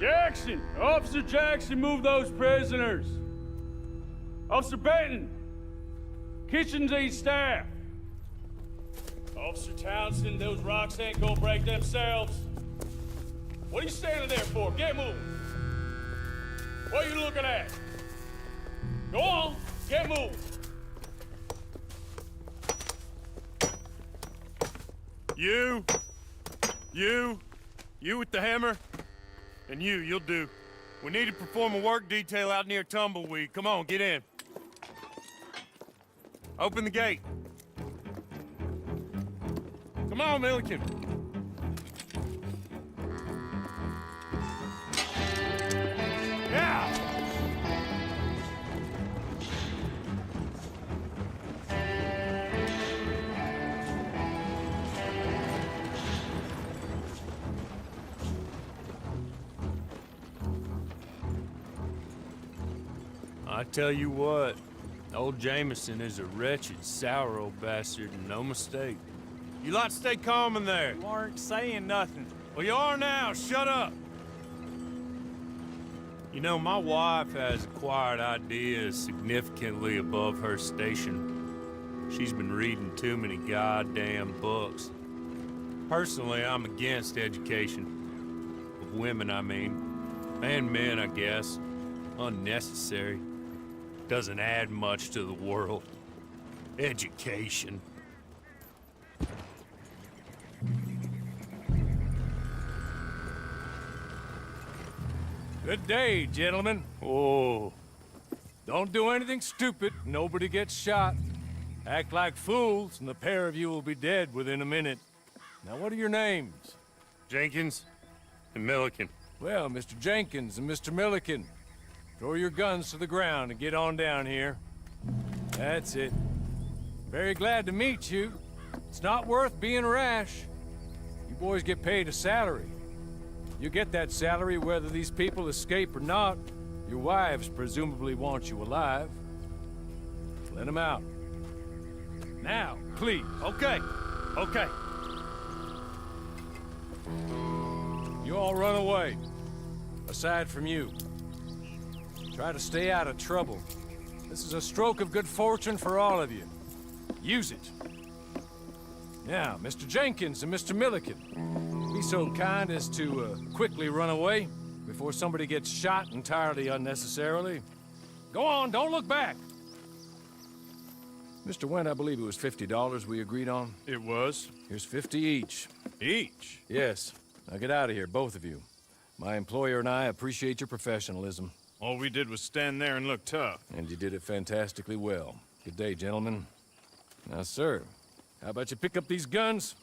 Jackson! Officer Jackson, move those prisoners! Officer Benton! Kitchens aid staff! Officer Townsend, those rocks ain't gonna break themselves. What are you standing there for? Get moving! What are you looking at? Go on, get moving! You with the hammer? And you'll do. We need to perform a work detail out near Tumbleweed. Come on, get in. Open the gate. Come on, Milliken. Yeah! I tell you what, old Jameson is a wretched, sour old bastard, and no mistake. You lot stay calm in there. You aren't saying nothing. Well, you are now. Shut up. You know, my wife has acquired ideas significantly above her station. She's been reading too many goddamn books. Personally, I'm against education. Of women, I mean. And men, I guess. Unnecessary. Doesn't add much to the world. Education. Good day, gentlemen. Oh. Don't do anything stupid. Nobody gets shot. Act like fools, and the pair of you will be dead within a minute. Now, what are your names? Jenkins and Milliken. Well, Mr. Jenkins and Mr. Milliken, throw your guns to the ground and get on down here. That's it. Very glad to meet you. It's not worth being rash. You boys get paid a salary. You get that salary whether these people escape or not. Your wives presumably want you alive. Let them out. Now, please. Okay. You all run away. Aside from you. Try to stay out of trouble. This is a stroke of good fortune for all of you. Use it. Now, Mr. Jenkins and Mr. Milliken, be so kind as to quickly run away before somebody gets shot entirely unnecessarily. Go on, don't look back. Mr. Wendt, I believe it was $50 we agreed on. It was. Here's 50 each. Each? Yes. Now get out of here, both of you. My employer and I appreciate your professionalism. All we did was stand there and look tough. And you did it fantastically well. Good day, gentlemen. Now, sir, how about you pick up these guns,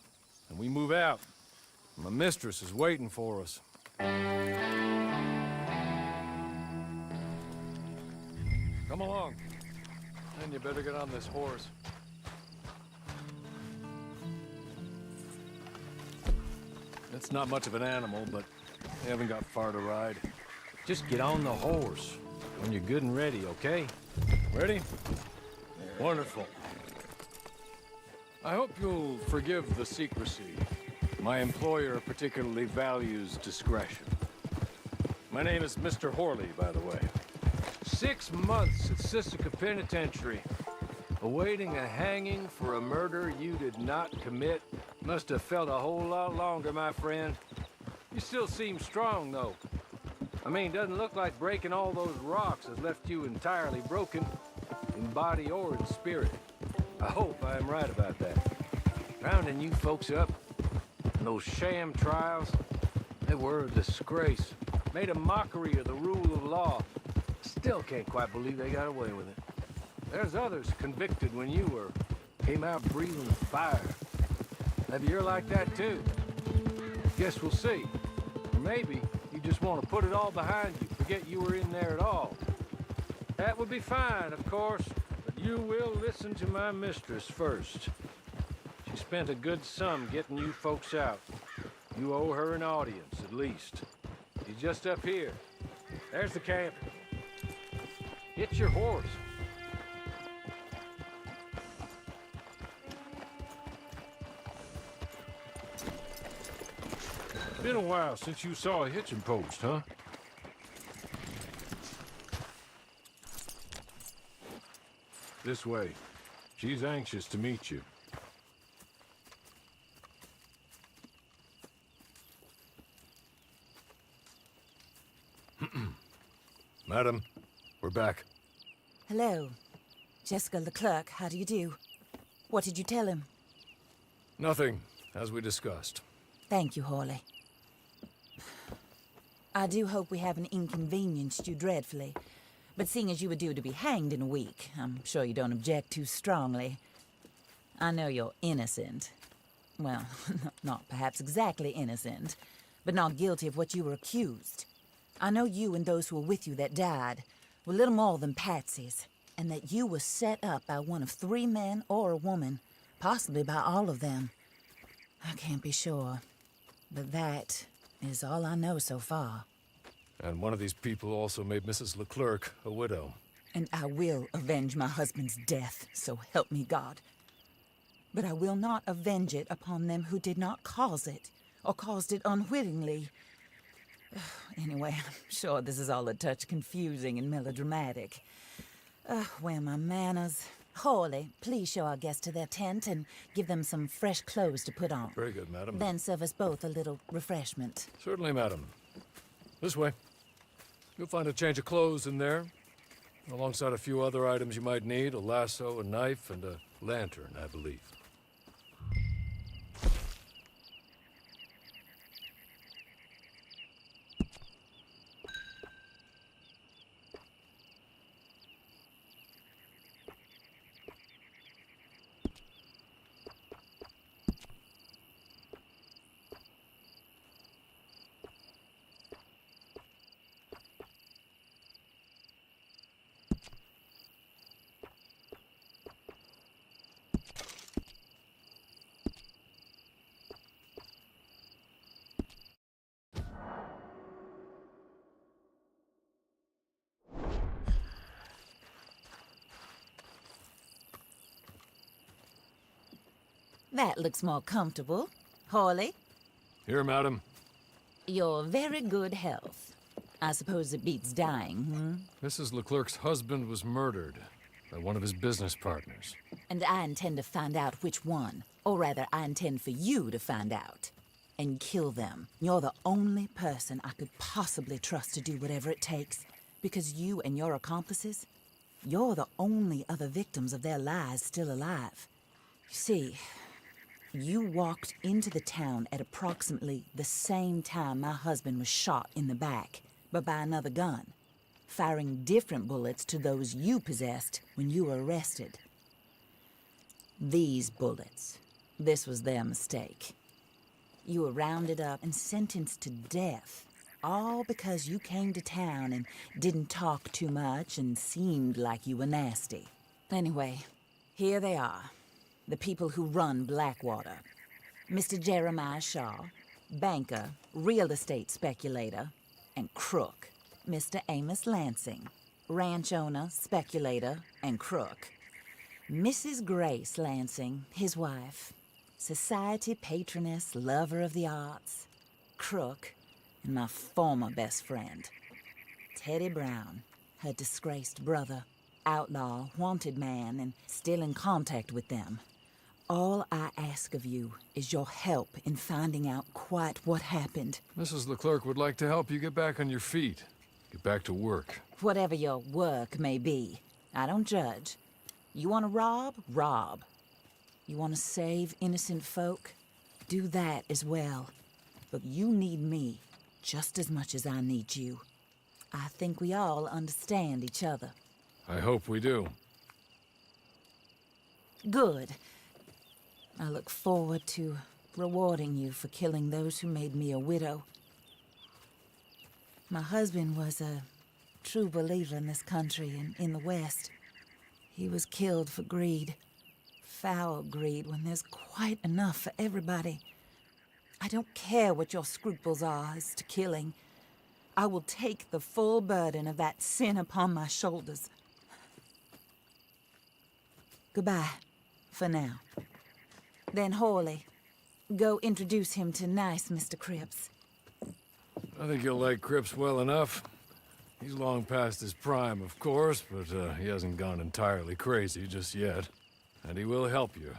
and we move out? My mistress is waiting for us. Come along. And you better get on this horse. It's not much of an animal, but we haven't got far to ride. Just get on the horse when you're good and ready, okay? Ready? Wonderful. I hope you'll forgive the secrecy. My employer particularly values discretion. My name is Mr. Horley, by the way. 6 months at Sisika Penitentiary, awaiting a hanging for a murder you did not commit. Must have felt a whole lot longer, my friend. You still seem strong, though. I mean, doesn't look like breaking all those rocks has left you entirely broken, in body or in spirit. I hope I am right about that. Rounding you folks up, and those sham trials, they were a disgrace. Made a mockery of the rule of law. Still can't quite believe they got away with it. There's others convicted when you were. Came out breathing fire. Maybe you're like that too. Guess we'll see. Or maybe you just want to put it all behind you, forget you were in there at all. That would be fine, of course, but you will listen to my mistress first. She spent a good sum getting you folks out. You owe her an audience, at least. She's just up here. There's the camp. Get your horse. Been a while since you saw a hitching post, huh? this way. She's anxious to meet you. Madam, we're back. Hello. Jessica Leclerc, how do you do? What did you tell him? Nothing, as we discussed. Thank you, Hawley. I do hope we haven't inconvenienced you dreadfully. But seeing as you were due to be hanged in a week, I'm sure you don't object too strongly. I know you're innocent. Well, not perhaps exactly innocent, but not guilty of what you were accused. I know you and those who were with you that died were little more than patsies, and that you were set up by one of 3 men or a woman, possibly by all of them. I can't be sure, but that is all I know so far. And one of these people also made Mrs. Leclerc a widow. And I will avenge my husband's death, so help me God. But I will not avenge it upon them who did not cause it, or caused it unwittingly. Anyway, I'm sure this is all a touch confusing and melodramatic. Where are my manners? Hawley, please show our guests to their tent and give them some fresh clothes to put on. Very good, madam. Then serve us both a little refreshment. Certainly, madam. This way. You'll find a change of clothes in there, alongside a few other items you might need, a lasso, a knife, and a lantern, I believe. That looks more comfortable. Hawley, Here, madam. your very good health. I suppose it beats dying, Mrs. Leclerc's husband was murdered by one of his business partners. And I intend to find out which one. Or rather, I intend for you to find out. And kill them. You're the only person I could possibly trust to do whatever it takes. Because you and your accomplices, you're the only other victims of their lies still alive. You see, you walked into the town at approximately the same time my husband was shot in the back, but by another gun, firing different bullets to those you possessed when you were arrested. These bullets, this was their mistake. You were rounded up and sentenced to death, all because you came to town and didn't talk too much and seemed like you were nasty. Anyway, here they are. The people who run Blackwater. Mr. Jeremiah Shaw, banker, real estate speculator, and crook. Mr. Amos Lansing, ranch owner, speculator, and crook. Mrs. Grace Lansing, his wife, society patroness, lover of the arts, crook, and my former best friend. Teddy Brown, her disgraced brother, outlaw, wanted man, and still in contact with them. All I ask of you is your help in finding out quite what happened. Mrs. Leclerc would like to help you get back on your feet. Get back to work. Whatever your work may be, I don't judge. You want to rob? Rob. You want to save innocent folk? Do that as well. But you need me just as much as I need you. I think we all understand each other. I hope we do. Good. I look forward to rewarding you for killing those who made me a widow. My husband was a true believer in this country and in the West. He was killed for greed. Foul greed when there's quite enough for everybody. I don't care what your scruples are as to killing. I will take the full burden of that sin upon my shoulders. Goodbye, for now. Then Hawley, go introduce him to nice Mr. Cripps. I think you'll like Cripps well enough. He's long past his prime, of course, but he hasn't gone entirely crazy just yet. And he will help you,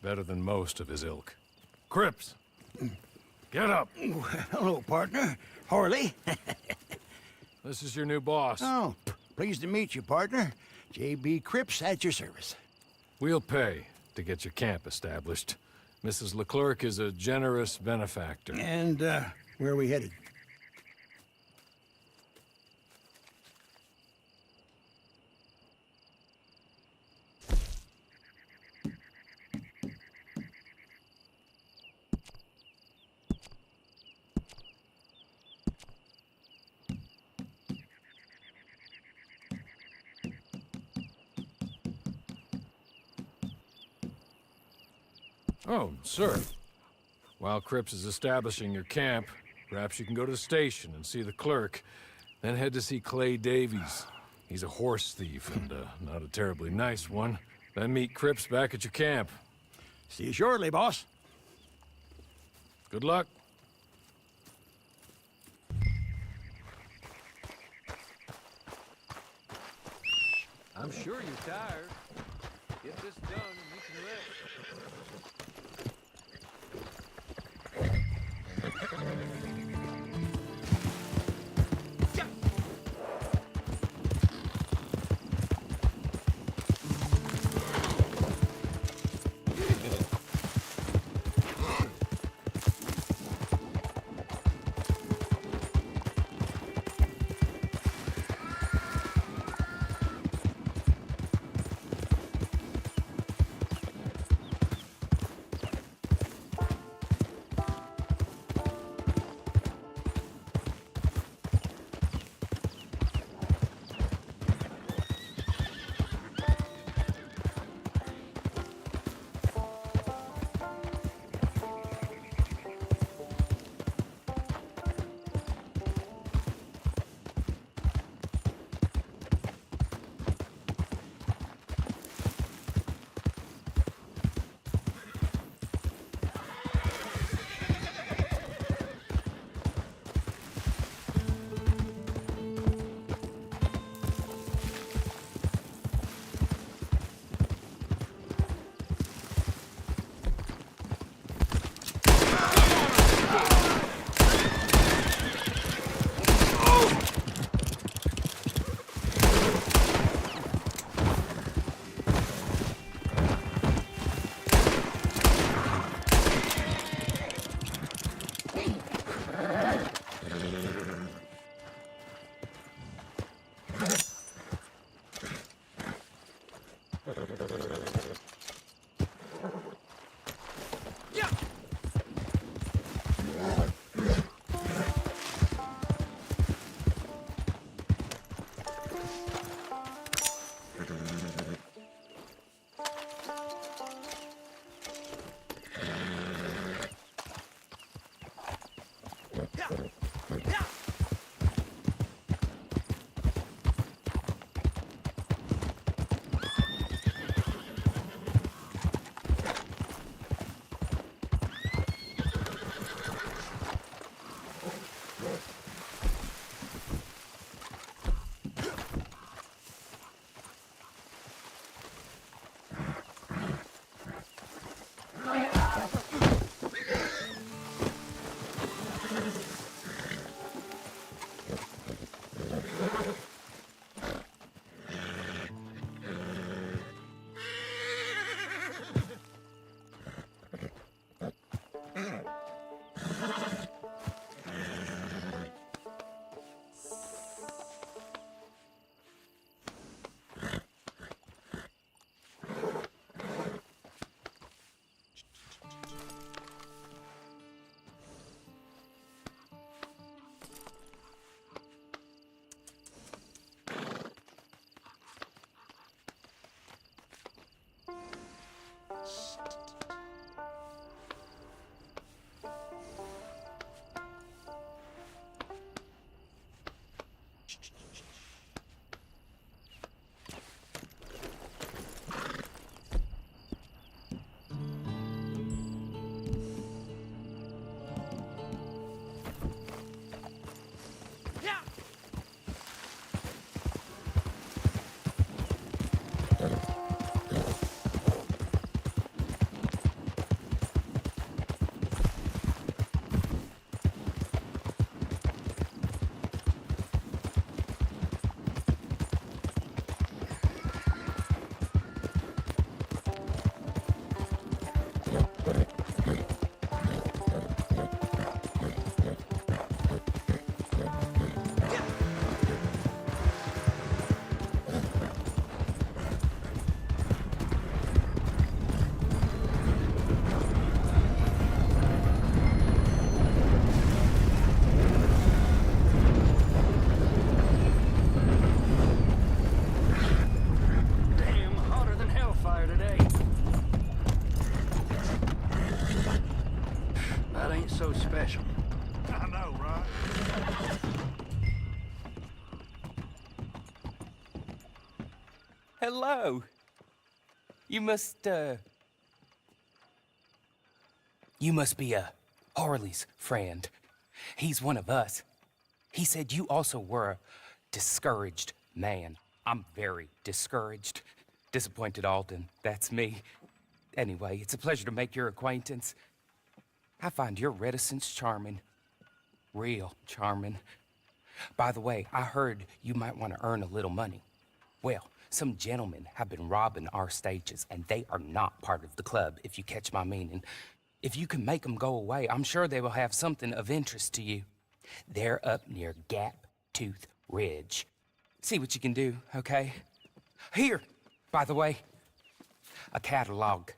better than most of his ilk. Cripps! Get up! Hello, partner. Horley. This is your new boss. Oh, pleased to meet you, partner. J.B. Cripps at your service. We'll pay to get your camp established. Mrs. Leclerc is a generous benefactor. And, where are we headed? Oh, sir. While Cripps is establishing your camp, perhaps you can go to the station and see the clerk, then head to see Clay Davies. He's a horse thief, and not a terribly nice one. Then meet Cripps back at your camp. See you shortly, boss. Good luck. I'm sure you're tired. Get this done and you can rest. so special? I know, right? Hello. You must be Harley's friend. He's one of us. He said you also were a discouraged man. I'm very discouraged. Disappointed Alden, that's me. Anyway, it's a pleasure to make your acquaintance. I find your reticence charming. Real charming. By the way, I heard you might want to earn a little money. Well, some gentlemen have been robbing our stages, and they are not part of the club, if you catch my meaning. If you can make them go away, I'm sure they will have something of interest to you. They're up near Gap Tooth Ridge. See what you can do, okay? Here, by the way, a catalog.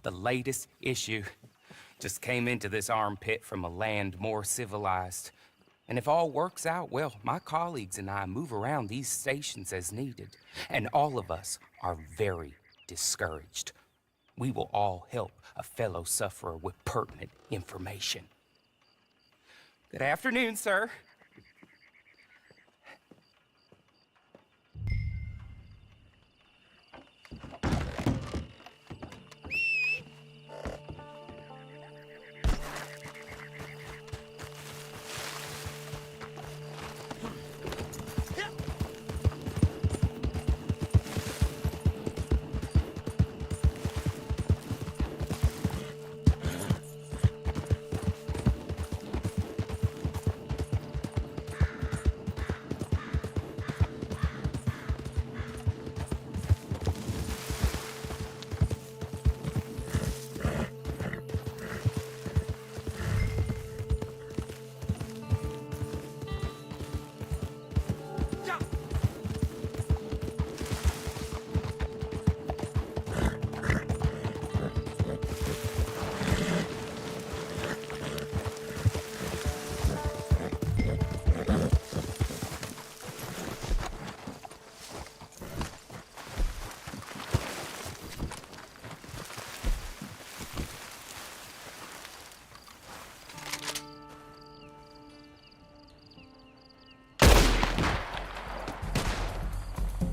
The latest issue. Just came into this armpit from a land more civilized. And if all works out, well, my colleagues and I move around these stations as needed. And all of us are very discouraged. We will all help a fellow sufferer with pertinent information. Good afternoon, sir.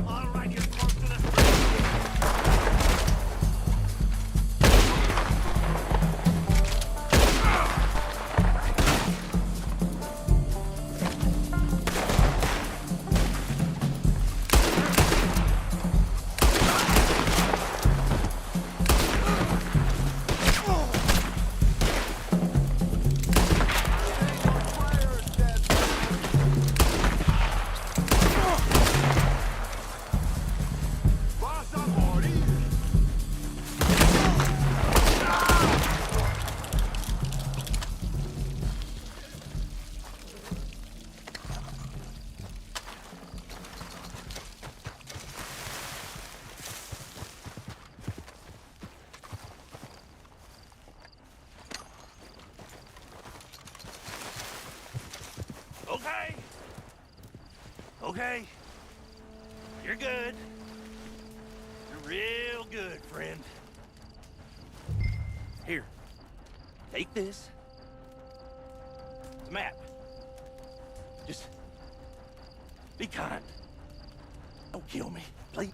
All right, you're close to the... Boss on board, easy. Okay. Okay. You're good. You're real good, friend. Here. Take this. It's a map. Just be kind. Don't kill me, please.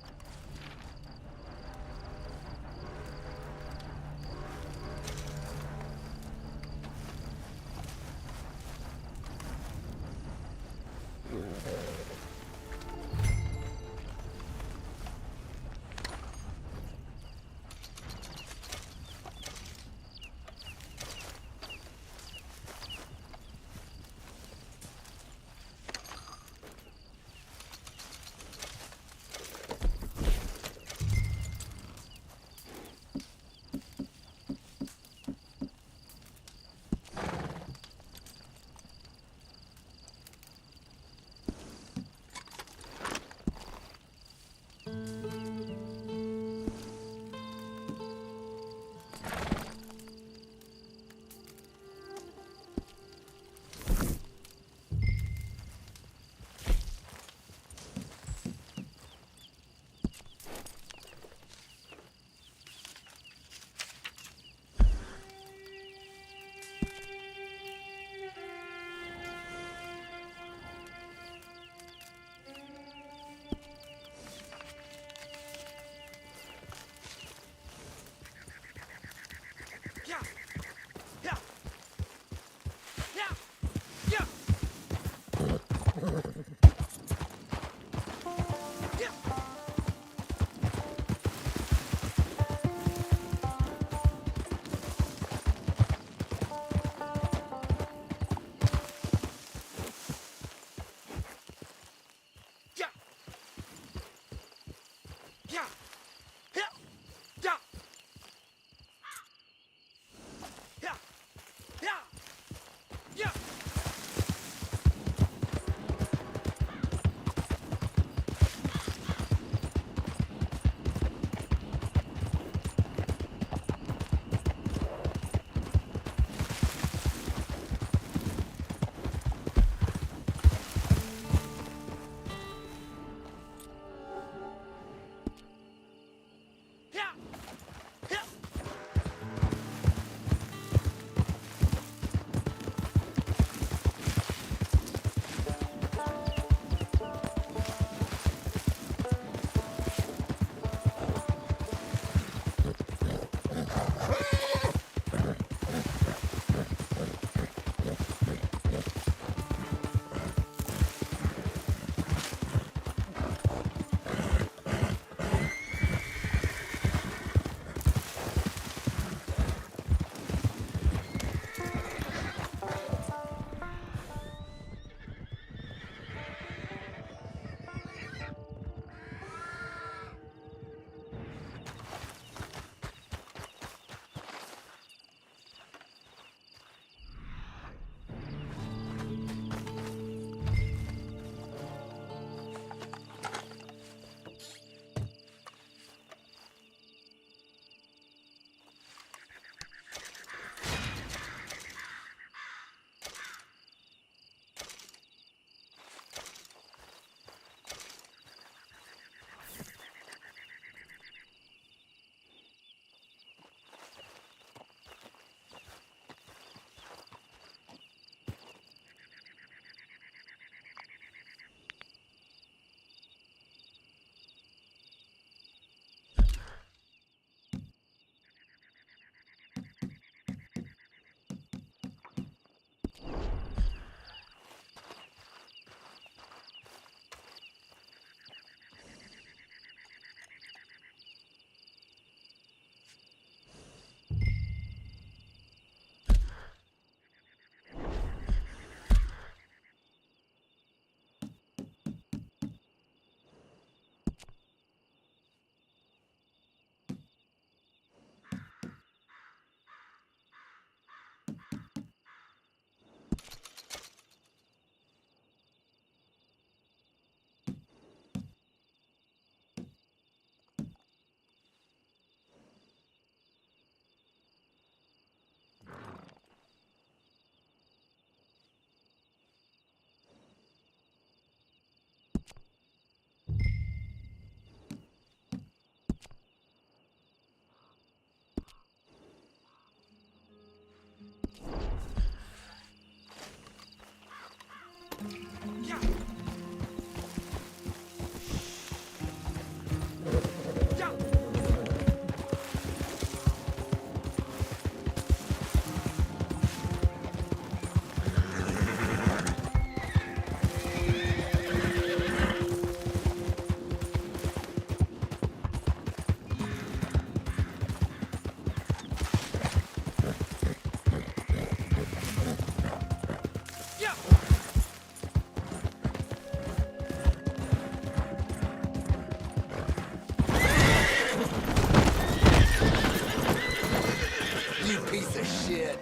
piece of shit.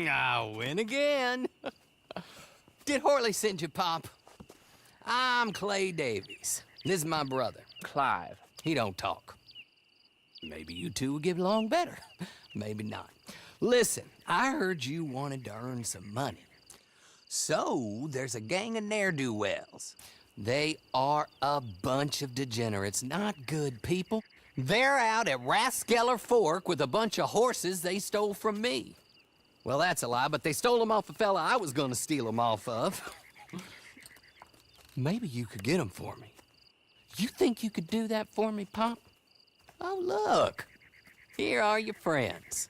I win again. Did Horley send you, Pop? I'm Clay Davies. This is my brother, Clive. He don't talk. Maybe you two will get along better. Maybe not. Listen, I heard you wanted to earn some money. So, there's a gang of ne'er-do-wells. They are a bunch of degenerates, not good people. They're out at Raskeller Fork with a bunch of horses they stole from me. Well, that's a lie, but they stole them off a fella I was gonna steal them off of. Maybe you could get them for me. You think you could do that for me, Pop? Oh, look. Here are your friends.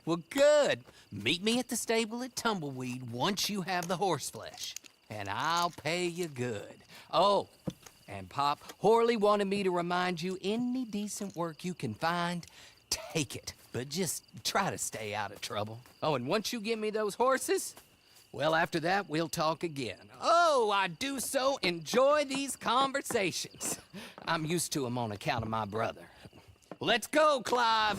Well, good. Meet me at the stable at Tumbleweed once you have the horse flesh, and I'll pay you good. Oh, and Pop, Horley wanted me to remind you, any decent work you can find, take it. But just try to stay out of trouble. Oh, and once you give me those horses, well, after that, we'll talk again. Oh, I do so enjoy these conversations. I'm used to them on account of my brother. Let's go, Clive.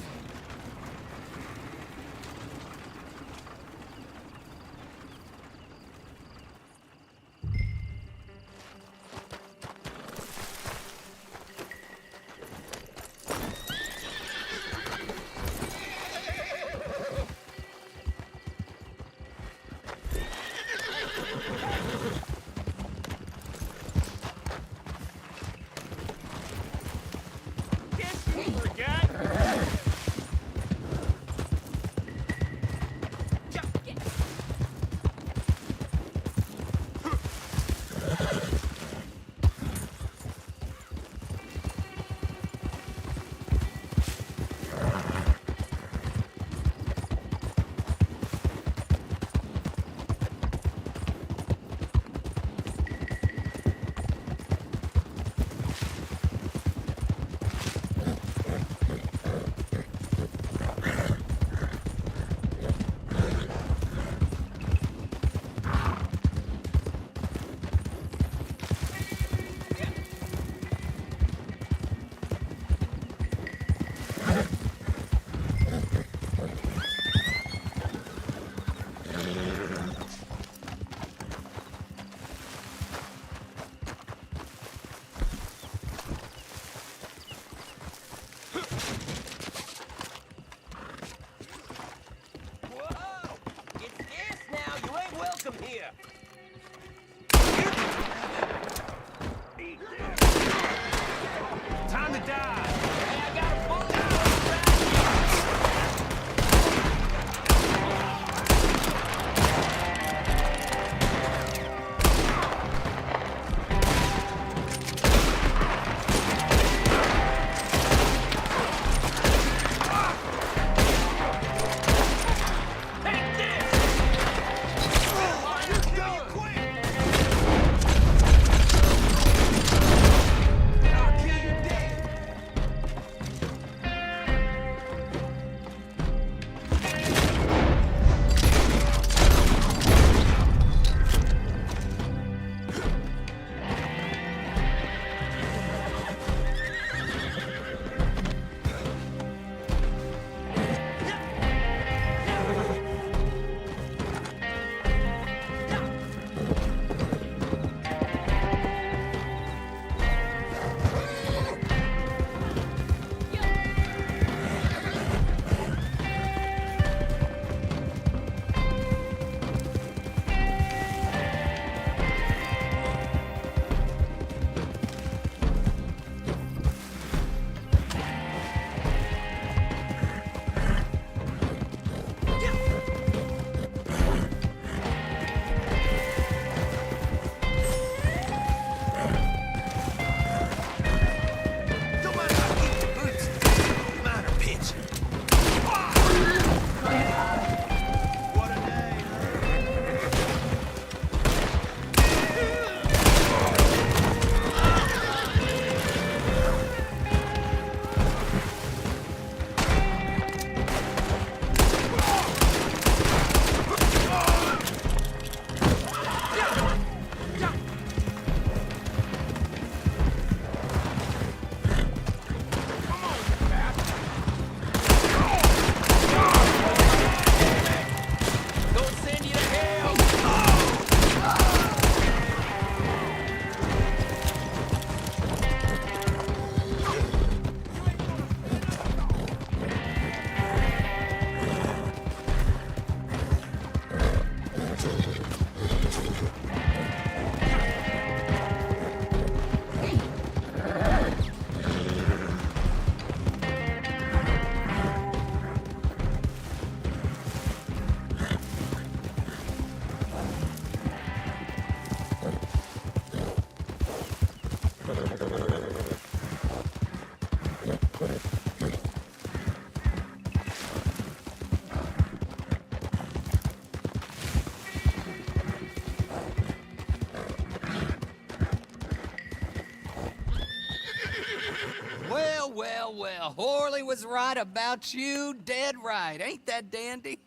well, Horley was right about you, dead right. Ain't that dandy?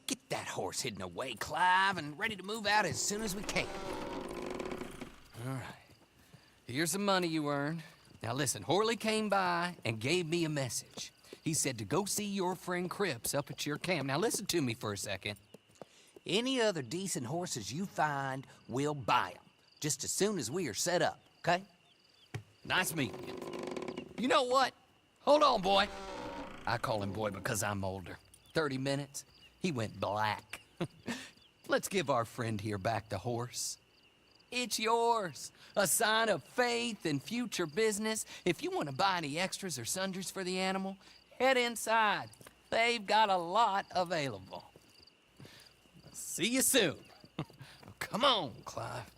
Get that horse hidden away, Clive, and ready to move out as soon as we can. All right. Here's the money you earned. Now listen, Horley came by and gave me a message. He said to go see your friend Cripps up at your camp. Now listen to me for a second. Any other decent horses you find, we'll buy them. Just as soon as we are set up, okay? Nice meeting you. You know what? Hold on, boy. I call him boy because I'm older. 30 minutes, he went black. Let's give our friend here back the horse. It's yours. A sign of faith and future business. If you want to buy any extras or sundries for the animal, head inside. They've got a lot available. See you soon. Come on, Clive.